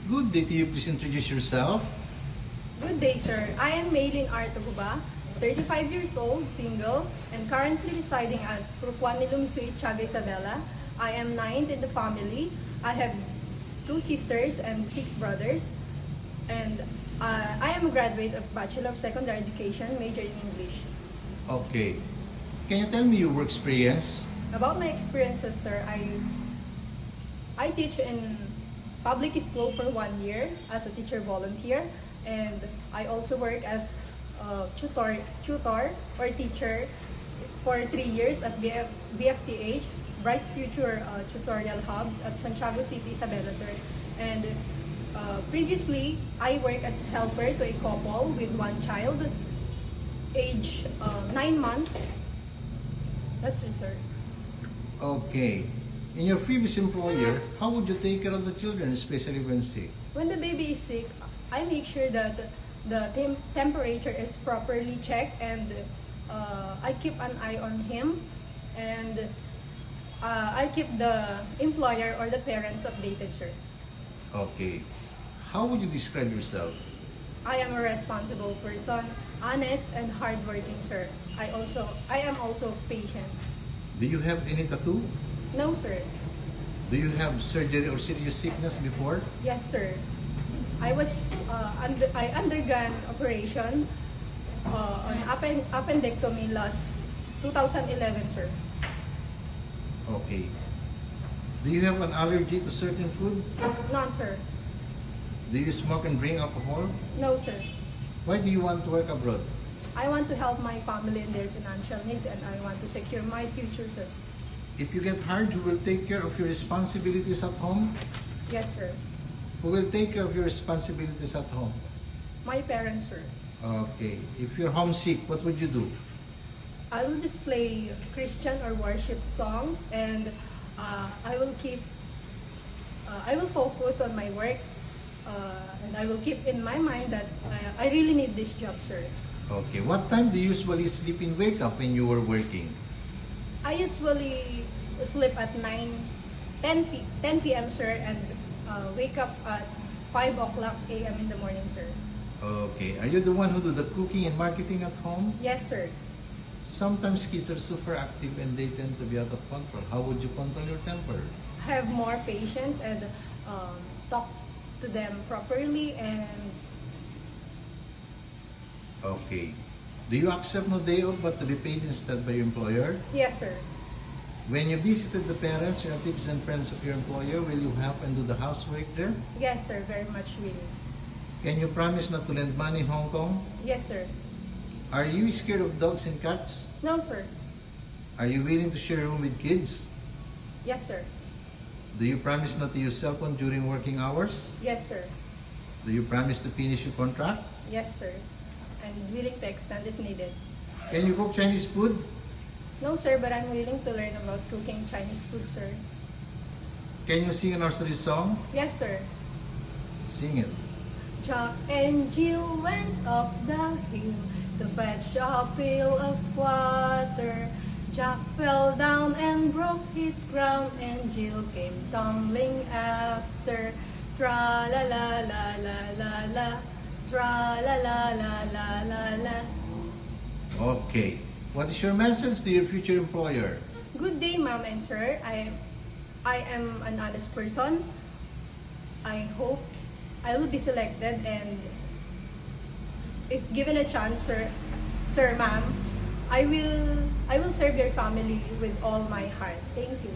Good day to you. Please introduce yourself. Good day, sir. I am Maylin Artaguba, 35 years old, single, and currently residing at Rupuanilum Suite, Chaga Isabela. I am ninth in the family. I have 2 sisters and 6 brothers. And I am a graduate of Bachelor of Secondary Education, major in English. Okay. Can you tell me your work experience? About my experiences, sir, I teach in public school for 1 year as a teacher volunteer, and I also work as a tutor or teacher for 3 years at BFTH, Bright Future Tutorial Hub at Santiago City, Isabela, sir. And previously, I worked as helper to a couple with 1 child, age 9 months. That's it, sir. Okay. In your previous employer, how would you take care of the children, especially when sick? When the baby is sick, I make sure that the temperature is properly checked, and I keep an eye on him, and I keep the employer or the parents updated, sir. Okay. How would you describe yourself? I am a responsible person, honest and hardworking, sir. I am also patient. Do you have any tattoo? No, sir. Do you have surgery or serious sickness before? Yes, sir. I undergone operation on appendectomy last 2011, sir. Okay. Do you have an allergy to certain food? None, sir. Do you smoke and drink alcohol? No, sir. Why do you want to work abroad? I want to help my family in their financial needs, and I want to secure my future, sir. If you get hired, who will take care of your responsibilities at home? Yes, sir. Who will take care of your responsibilities at home? My parents, sir. Okay. If you're homesick, what would you do? I will just play Christian or worship songs, and I will focus on my work, and I will keep in my mind that I really need this job, sir. Okay. What time do you usually sleep and wake up when you were working? I usually sleep at 10 p.m., sir, and wake up at 5 o'clock a.m. in the morning, sir. Okay. Are you the one who do the cooking and marketing at home? Yes, sir. Sometimes kids are super active and they tend to be out of control. How would you control your temper? Have more patience and talk to them properly. And Okay. Do you accept no day off but to be paid instead by your employer? yes, sir. When you visited the parents, relatives, and friends of your employer, will you help and do the housework there? Yes, sir. Very much willing. Can you promise not to lend money in Hong Kong? Yes, sir. Are you scared of dogs and cats? No, sir. Are you willing to share a room with kids? Yes, sir. Do you promise not to use cell phone during working hours? Yes, sir. Do you promise to finish your contract? Yes, sir. And willing to extend if needed. Can you cook Chinese food? No, sir, but I'm willing to learn about cooking Chinese food, sir. Can you sing a nursery song? Yes, sir. Sing it. Jack and Jill went up the hill to fetch a pail of water. Jack fell down and broke his crown, and Jill came tumbling after. Tra la la la la la la, tra la la la la la la. Okay. What is your message to your future employer? Good day, ma'am and sir. I am an honest person. I hope I will be selected, and if given a chance, sir, ma'am, I will serve your family with all my heart. Thank you.